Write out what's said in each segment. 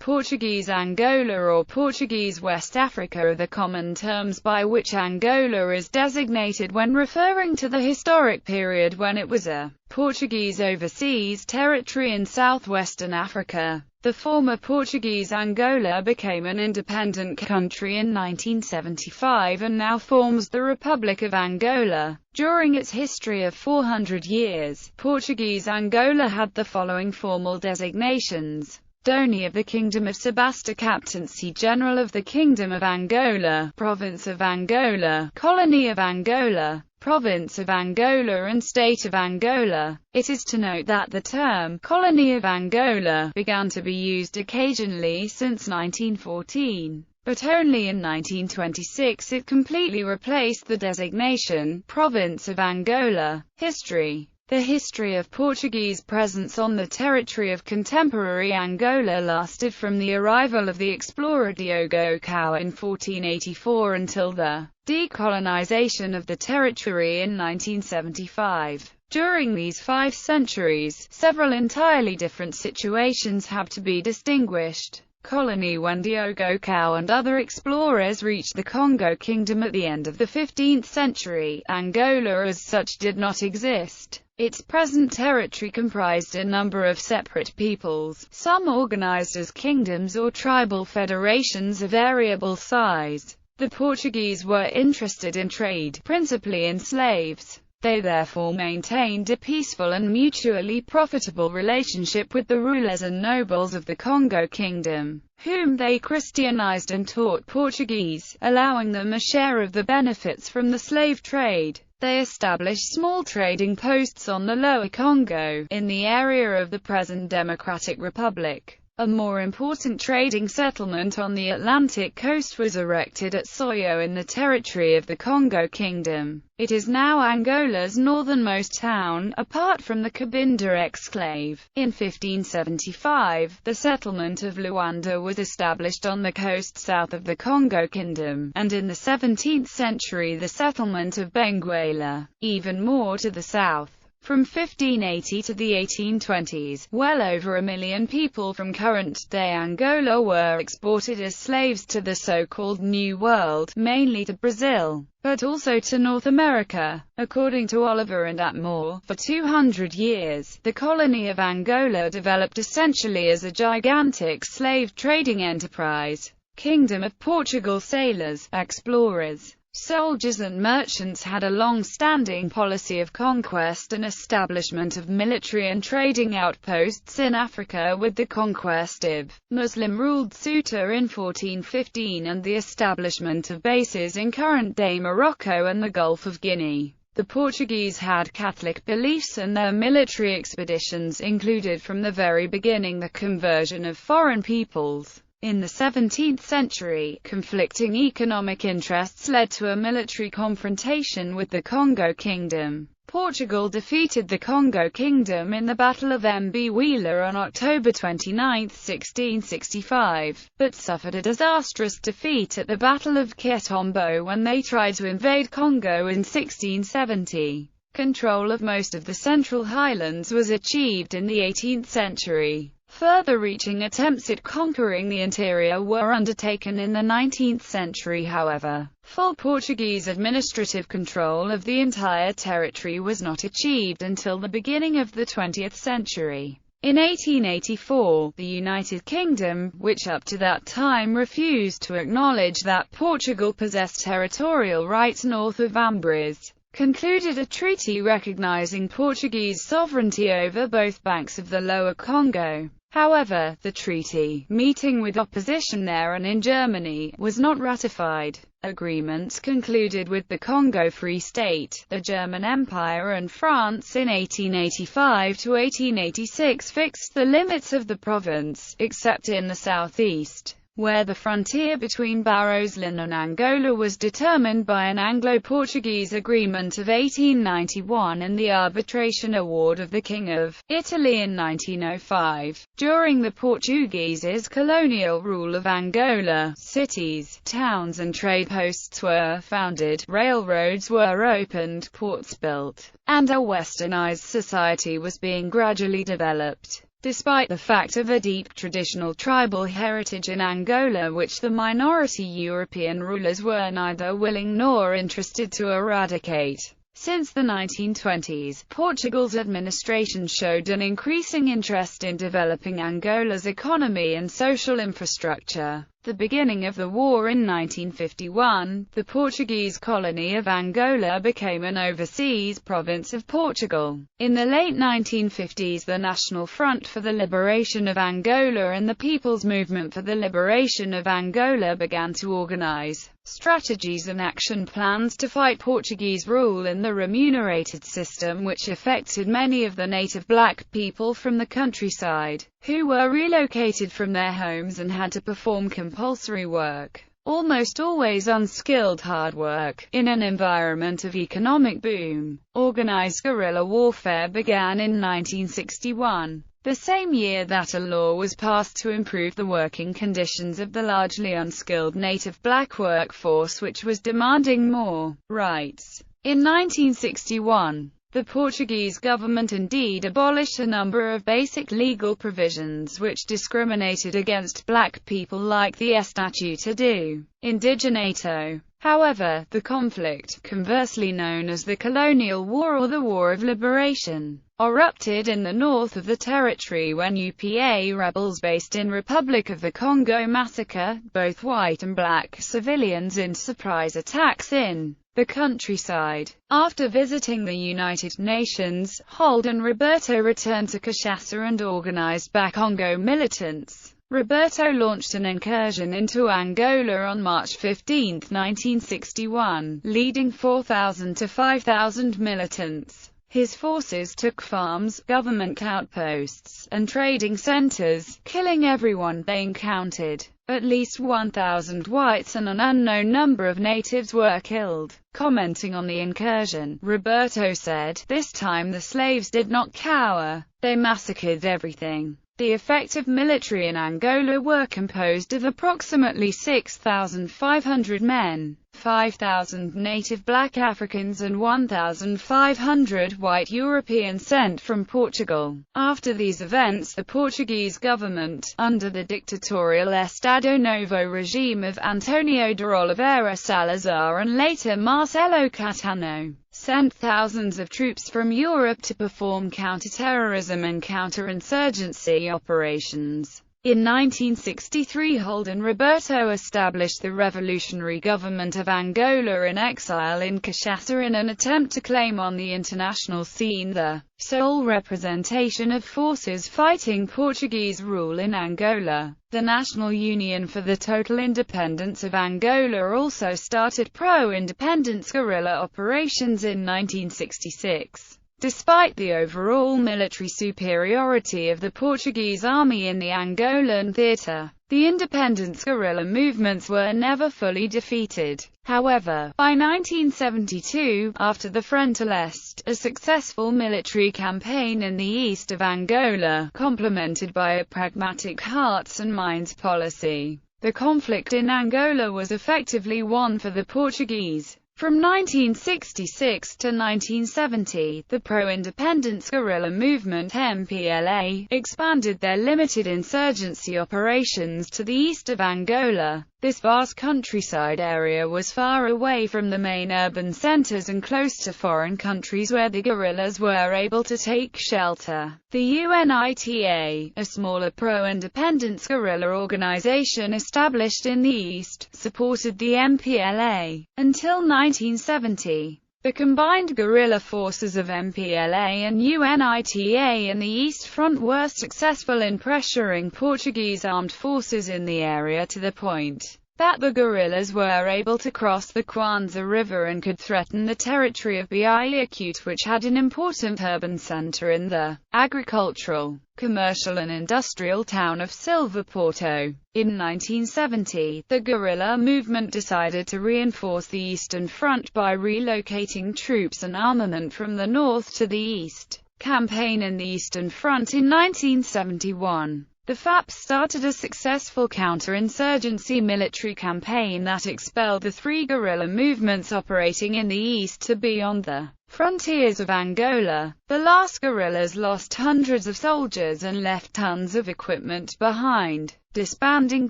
Portuguese Angola or Portuguese West Africa are the common terms by which Angola is designated when referring to the historic period when it was a Portuguese overseas territory in southwestern Africa. The former Portuguese Angola became an independent country in 1975 and now forms the Republic of Angola. During its history of 400 years, Portuguese Angola had the following formal designations: Doni of the Kingdom of Sebasta, Captaincy General of the Kingdom of Angola, Province of Angola, Colony of Angola, Province of Angola and State of Angola. It is to note that the term Colony of Angola began to be used occasionally since 1914, but only in 1926 it completely replaced the designation Province of Angola. History. The history of Portuguese presence on the territory of contemporary Angola lasted from the arrival of the explorer Diogo Cao in 1484 until the decolonization of the territory in 1975. During these 5 centuries, several entirely different situations have to be distinguished. Colony. When Diogo Cao and other explorers reached the Congo Kingdom at the end of the 15th century, Angola as such did not exist. Its present territory comprised a number of separate peoples, some organized as kingdoms or tribal federations of variable size. The Portuguese were interested in trade, principally in slaves. They therefore maintained a peaceful and mutually profitable relationship with the rulers and nobles of the Congo Kingdom, whom they Christianized and taught Portuguese, allowing them a share of the benefits from the slave trade. They established small trading posts on the Lower Congo, in the area of the present Democratic Republic. A more important trading settlement on the Atlantic coast was erected at Soyo in the territory of the Congo Kingdom. It is now Angola's northernmost town, apart from the Cabinda exclave. In 1575, the settlement of Luanda was established on the coast south of the Congo Kingdom, and in the 17th century the settlement of Benguela, even more to the south. From 1580 to the 1820s, well over 1 million people from current-day Angola were exported as slaves to the so-called New World, mainly to Brazil, but also to North America. According to Oliver and Atmore, for 200 years, the colony of Angola developed essentially as a gigantic slave trading enterprise. Kingdom of Portugal sailors, explorers, soldiers and merchants had a long-standing policy of conquest and establishment of military and trading outposts in Africa, with the conquest of Muslim-ruled Ceuta in 1415 and the establishment of bases in current-day Morocco and the Gulf of Guinea. The Portuguese had Catholic beliefs and their military expeditions included from the very beginning the conversion of foreign peoples. In the 17th century, conflicting economic interests led to a military confrontation with the Congo Kingdom. Portugal defeated the Congo Kingdom in the Battle of Mbuila on October 29, 1665, but suffered a disastrous defeat at the Battle of Kietombo when they tried to invade Congo in 1670. Control of most of the Central Highlands was achieved in the 18th century. Further-reaching attempts at conquering the interior were undertaken in the 19th century, however. Full Portuguese administrative control of the entire territory was not achieved until the beginning of the 20th century. In 1884, the United Kingdom, which up to that time refused to acknowledge that Portugal possessed territorial rights north of Ambres, concluded a treaty recognizing Portuguese sovereignty over both banks of the Lower Congo. However, the treaty, meeting with opposition there and in Germany, was not ratified. Agreements concluded with the Congo Free State, the German Empire and France in 1885 to 1886 fixed the limits of the province, except in the southeast, where the frontier between Barros-Lin and Angola was determined by an Anglo-Portuguese agreement of 1891 and the arbitration award of the King of Italy in 1905. During the Portuguese colonial rule of Angola, cities, towns and trade posts were founded, railroads were opened, ports built, and a westernized society was being gradually developed. Despite the fact of a deep traditional tribal heritage in Angola which the minority European rulers were neither willing nor interested to eradicate. Since the 1920s, Portugal's administration showed an increasing interest in developing Angola's economy and social infrastructure. The beginning of the war in 1951, the Portuguese colony of Angola became an overseas province of Portugal. In the late 1950s, the National Front for the Liberation of Angola and the People's Movement for the Liberation of Angola began to organize strategies and action plans to fight Portuguese rule in the remunerated system, which affected many of the native black people from the countryside, who were relocated from their homes and had to perform compulsory work, almost always unskilled hard work, in an environment of economic boom. Organized guerrilla warfare began in 1961. The same year that a law was passed to improve the working conditions of the largely unskilled native black workforce, which was demanding more rights. In 1961, the Portuguese government indeed abolished a number of basic legal provisions which discriminated against black people, like the Estatuto do Indigenato. However, the conflict, conversely known as the Colonial War or the War of Liberation, erupted in the north of the territory when UPA rebels based in Republic of the Congo massacred both white and black civilians in surprise attacks in the countryside. After visiting the United Nations, Holt and Roberto returned to Kinshasa and organized Bakongo militants. Roberto launched an incursion into Angola on March 15, 1961, leading 4,000 to 5,000 militants. His forces took farms, government outposts, and trading centers, killing everyone they encountered. At least 1,000 whites and an unknown number of natives were killed. Commenting on the incursion, Roberto said, "This time the slaves did not cower. They massacred everything." The effective military in Angola were composed of approximately 6,500 men, 5,000 native black Africans and 1,500 white Europeans sent from Portugal. After these events, the Portuguese government, under the dictatorial Estado Novo regime of António de Oliveira Salazar and later Marcelo Caetano, sent thousands of troops from Europe to perform counter-terrorism and counter-insurgency operations. In 1963, Holt and Roberto established the Revolutionary Government of Angola in exile in Kinshasa in an attempt to claim on the international scene the sole representation of forces fighting Portuguese rule in Angola. The National Union for the Total Independence of Angola also started pro-independence guerrilla operations in 1966. Despite the overall military superiority of the Portuguese army in the Angolan theatre, the independence guerrilla movements were never fully defeated. However, by 1972, after the Frente Leste, a successful military campaign in the east of Angola, complemented by a pragmatic hearts and minds policy, the conflict in Angola was effectively won for the Portuguese. From 1966 to 1970, the pro-independence guerrilla movement MPLA expanded their limited insurgency operations to the east of Angola. This vast countryside area was far away from the main urban centers and close to foreign countries where the guerrillas were able to take shelter. The UNITA, a smaller pro-independence guerrilla organization established in the east, supported the MPLA until 1970. The combined guerrilla forces of MPLA and UNITA in the East Front were successful in pressuring Portuguese armed forces in the area to the point that the guerrillas were able to cross the Kwanza River and could threaten the territory of Biaíacute, which had an important urban center in the agricultural, commercial and industrial town of Silva Porto. In 1970, the guerrilla movement decided to reinforce the Eastern Front by relocating troops and armament from the north to the east. Campaign in the Eastern Front in 1971. The FAP started a successful counter-insurgency military campaign that expelled the three guerrilla movements operating in the east to beyond the frontiers of Angola. The last guerrillas lost hundreds of soldiers and left tons of equipment behind, disbanding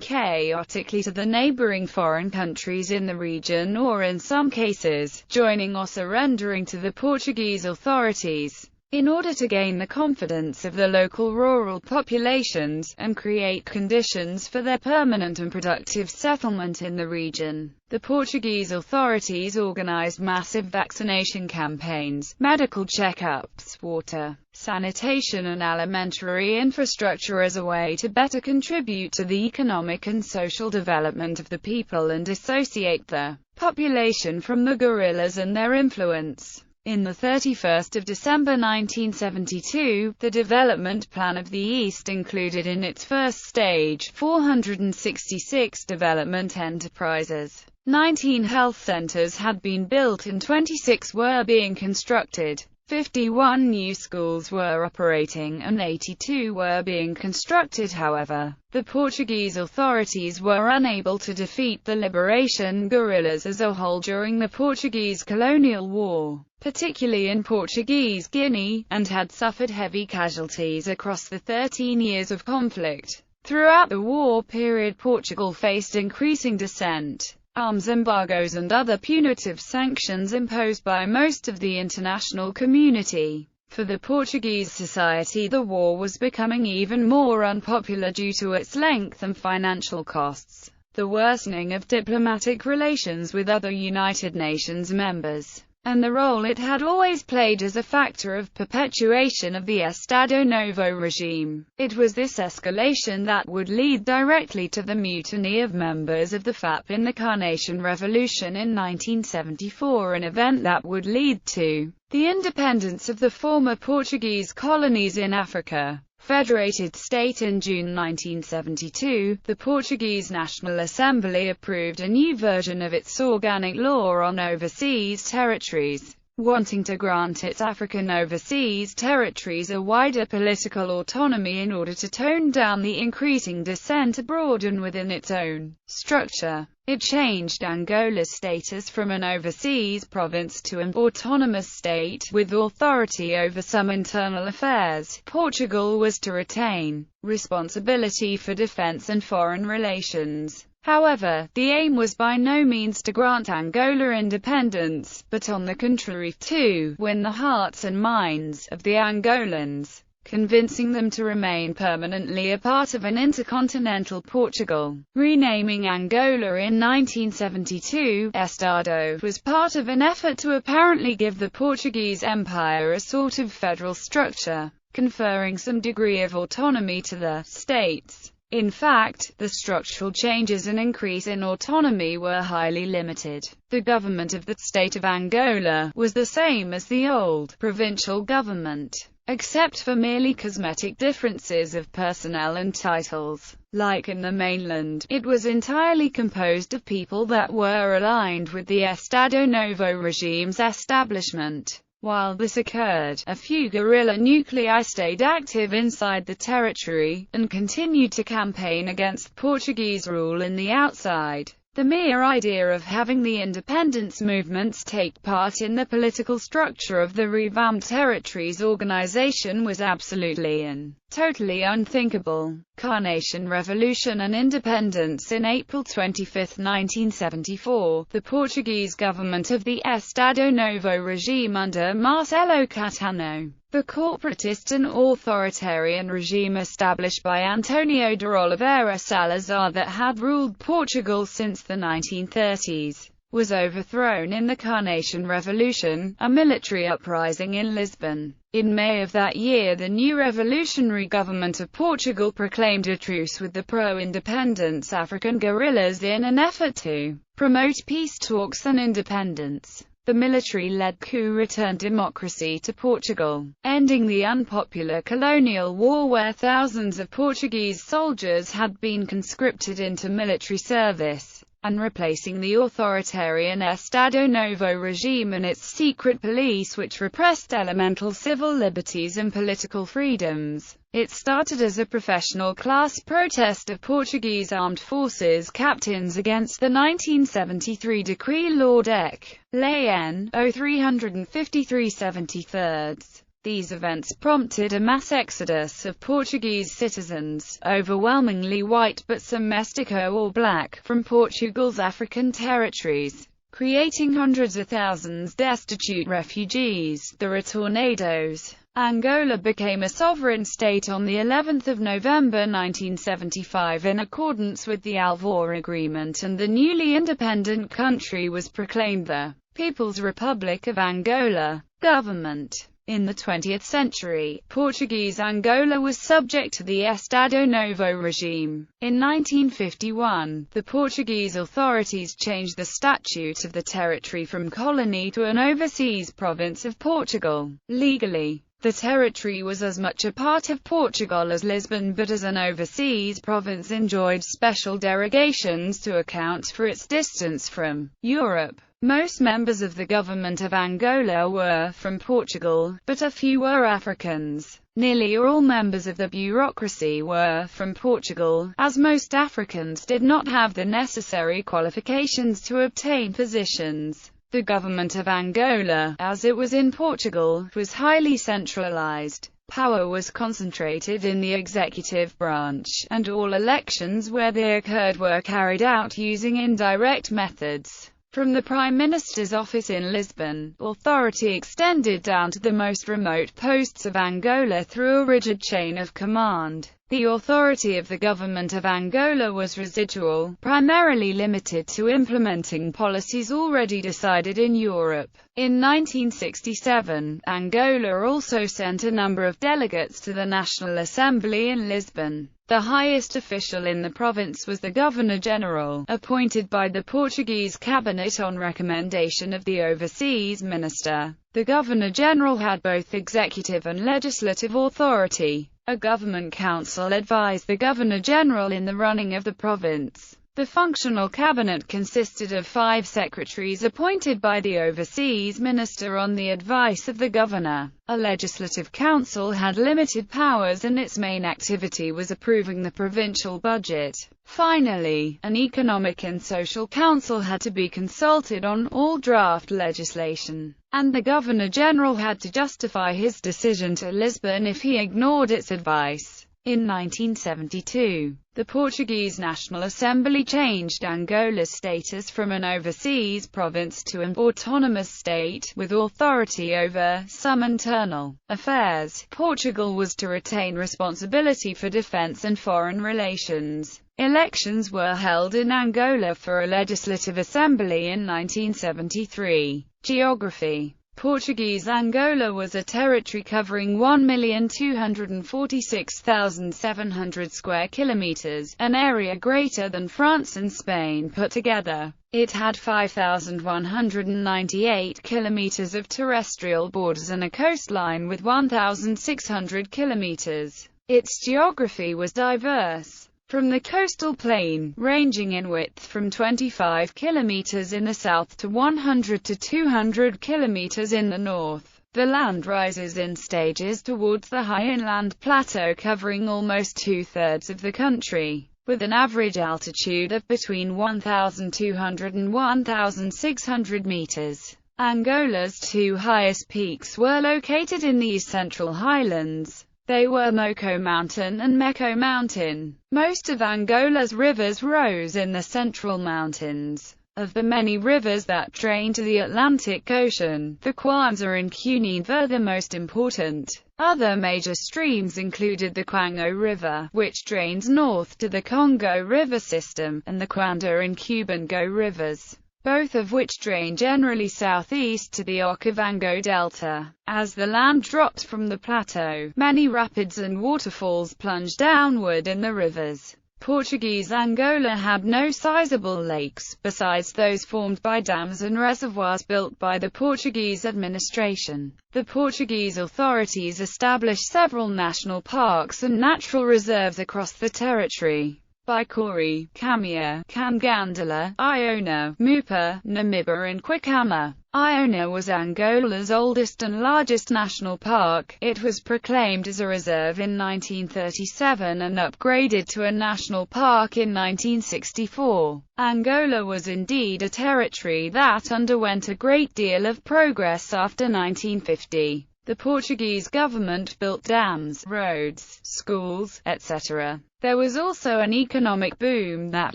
chaotically to the neighboring foreign countries in the region, or in some cases, joining or surrendering to the Portuguese authorities. In order to gain the confidence of the local rural populations, and create conditions for their permanent and productive settlement in the region, the Portuguese authorities organized massive vaccination campaigns, medical checkups, water, sanitation and alimentary infrastructure as a way to better contribute to the economic and social development of the people and dissociate the population from the guerrillas and their influence. In the 31st of December 1972, the development plan of the East included in its first stage 466 development enterprises. 19 health centers had been built and 26 were being constructed. 51 new schools were operating and 82 were being constructed. However, the Portuguese authorities were unable to defeat the liberation guerrillas as a whole during the Portuguese Colonial War, particularly in Portuguese Guinea, and had suffered heavy casualties across the 13 years of conflict. Throughout the war period, Portugal faced increasing dissent, arms embargoes and other punitive sanctions imposed by most of the international community. For the Portuguese society, the war was becoming even more unpopular due to its length and financial costs, the worsening of diplomatic relations with other United Nations members, and the role it had always played as a factor of perpetuation of the Estado Novo regime. It was this escalation that would lead directly to the mutiny of members of the FAP in the Carnation Revolution in 1974, an event that would lead to the independence of the former Portuguese colonies in Africa. Federated state. In June 1972, the Portuguese National Assembly approved a new version of its organic law on overseas territories, wanting to grant its African overseas territories a wider political autonomy in order to tone down the increasing dissent abroad and within its own structure. It changed Angola's status from an overseas province to an autonomous state, with authority over some internal affairs. Portugal was to retain responsibility for defense and foreign relations. However, the aim was by no means to grant Angola independence, but on the contrary, to win the hearts and minds of the Angolans, convincing them to remain permanently a part of an intercontinental Portugal. Renaming Angola in 1972, Estado, was part of an effort to apparently give the Portuguese Empire a sort of federal structure, conferring some degree of autonomy to the states. In fact, the structural changes and increase in autonomy were highly limited. The government of the state of Angola was the same as the old provincial government, except for merely cosmetic differences of personnel and titles. Like in the mainland, it was entirely composed of people that were aligned with the Estado Novo regime's establishment. While this occurred, a few guerrilla nuclei stayed active inside the territory, and continued to campaign against Portuguese rule in the outside. The mere idea of having the independence movements take part in the political structure of the revamped territories organization was absolutely and totally unthinkable. Carnation Revolution and Independence. In April 25, 1974, the Portuguese government of the Estado Novo regime under Marcelo Caetano, the corporatist and authoritarian regime established by Antonio de Oliveira Salazar that had ruled Portugal since the 1930s, was overthrown in the Carnation Revolution, a military uprising in Lisbon. In May of that year, the new revolutionary government of Portugal proclaimed a truce with the pro-independence African guerrillas in an effort to promote peace talks and independence. The military-led coup returned democracy to Portugal, ending the unpopular colonial war where thousands of Portuguese soldiers had been conscripted into military service. and replacing the authoritarian Estado Novo regime and its secret police which repressed elemental civil liberties and political freedoms. It started as a professional class protest of Portuguese armed forces captains against the 1973 Decree Law Dec. Lei N. 0353/73. These events prompted a mass exodus of Portuguese citizens, overwhelmingly white but some mestizo or black, from Portugal's African territories, creating hundreds of thousands destitute refugees, the Retornados. Angola became a sovereign state on the 11th of November 1975 in accordance with the Alvor Agreement, and the newly independent country was proclaimed the People's Republic of Angola. Government. In the 20th century, Portuguese Angola was subject to the Estado Novo regime. In 1951, the Portuguese authorities changed the statute of the territory from colony to an overseas province of Portugal. Legally, the territory was as much a part of Portugal as Lisbon, but as an overseas province enjoyed special derogations to account for its distance from Europe. Most members of the government of Angola were from Portugal, but a few were Africans. Nearly all members of the bureaucracy were from Portugal, as most Africans did not have the necessary qualifications to obtain positions. The government of Angola, as it was in Portugal, was highly centralized. Power was concentrated in the executive branch, and all elections where they occurred were carried out using indirect methods. From the Prime Minister's office in Lisbon, authority extended down to the most remote posts of Angola through a rigid chain of command. The authority of the government of Angola was residual, primarily limited to implementing policies already decided in Europe. In 1967, Angola also sent a number of delegates to the National Assembly in Lisbon. The highest official in the province was the Governor-General, appointed by the Portuguese cabinet on recommendation of the overseas minister. The Governor-General had both executive and legislative authority. A government council advised the Governor-General in the running of the province. The functional cabinet consisted of 5 secretaries appointed by the overseas minister on the advice of the governor. A legislative council had limited powers and its main activity was approving the provincial budget. Finally, an economic and social council had to be consulted on all draft legislation, and the Governor-General had to justify his decision to Lisbon if he ignored its advice. In 1972, the Portuguese National Assembly changed Angola's status from an overseas province to an autonomous state, with authority over some internal affairs. Portugal was to retain responsibility for defense and foreign relations. Elections were held in Angola for a legislative assembly in 1973. Geography. Portuguese Angola was a territory covering 1,246,700 square kilometers, an area greater than France and Spain put together. It had 5,198 kilometers of terrestrial borders and a coastline with 1,600 kilometers. Its geography was diverse. From the coastal plain, ranging in width from 25 kilometers in the south to 100 to 200 kilometers in the north, the land rises in stages towards the high inland plateau covering almost 2/3 of the country, with an average altitude of between 1,200 and 1,600 meters. Angola's 2 highest peaks were located in the central highlands. They were Moco Mountain and Meco Mountain. Most of Angola's rivers rose in the central mountains. Of the many rivers that drain to the Atlantic Ocean, the Kwanza and Cunene were the most important. Other major streams included the Kwango River, which drains north to the Congo River system, and the Kwanda and Cubango rivers, both of which drain generally southeast to the Okavango Delta. As the land dropped from the plateau, many rapids and waterfalls plunged downward in the rivers. Portuguese Angola had no sizable lakes, besides those formed by dams and reservoirs built by the Portuguese administration. The Portuguese authorities established several national parks and natural reserves across the territory. Baikori, Kamia, Kangandala, Iona, Mupa, Namiba and Kwikama. Iona was Angola's oldest and largest national park. It was proclaimed as a reserve in 1937 and upgraded to a national park in 1964. Angola was indeed a territory that underwent a great deal of progress after 1950. The Portuguese government built dams, roads, schools, etc. There was also an economic boom that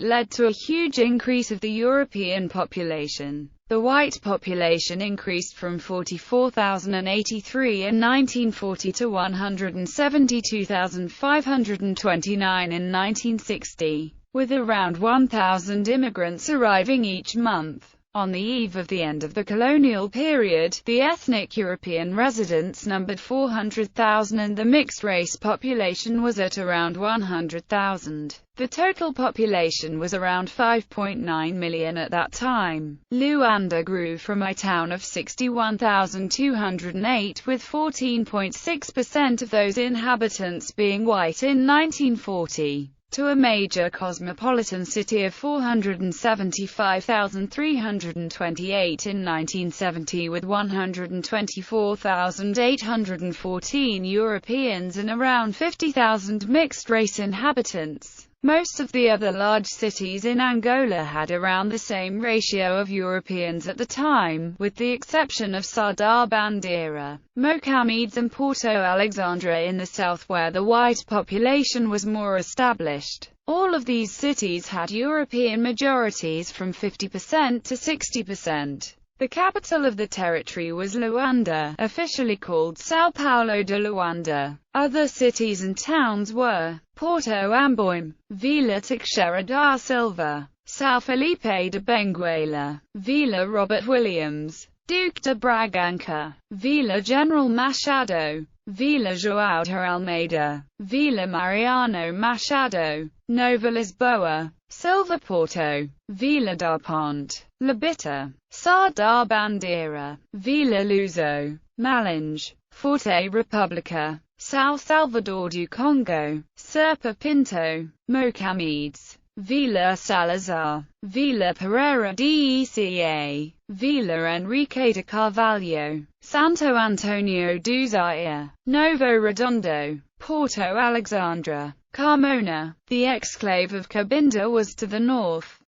led to a huge increase of the European population. The white population increased from 44,083 in 1940 to 172,529 in 1960, with around 1,000 immigrants arriving each month. On the eve of the end of the colonial period, the ethnic European residents numbered 400,000 and the mixed-race population was at around 100,000. The total population was around 5.9 million at that time. Luanda grew from a town of 61,208 with 14.6% of those inhabitants being white in 1940. To a major cosmopolitan city of 475,328 in 1970 with 124,814 Europeans and around 50,000 mixed-race inhabitants. Most of the other large cities in Angola had around the same ratio of Europeans at the time, with the exception of Sá da Bandeira, Mocamedes and Porto Alexandre in the south where the white population was more established. All of these cities had European majorities from 50% to 60%. The capital of the territory was Luanda, officially called São Paulo de Luanda. Other cities and towns were Porto Amboim, Vila Teixeira da Silva, São Felipe de Benguela, Vila Robert Williams, Duque de Bragança, Vila General Machado, Vila João de Almeida, Vila Mariano Machado, Nova Lisboa, Silva Porto, Vila da Ponte, Labita, Sá da Bandeira, Vila Luso, Malinge, Forte República, São Salvador do Congo, Serpa Pinto, Mocamedes, Vila Salazar, Vila Pereira Deca, Vila Henrique de Carvalho, Santo Antonio do Zaire, Novo Redondo, Porto Alexandre, Carmona. The exclave of Cabinda was to the north.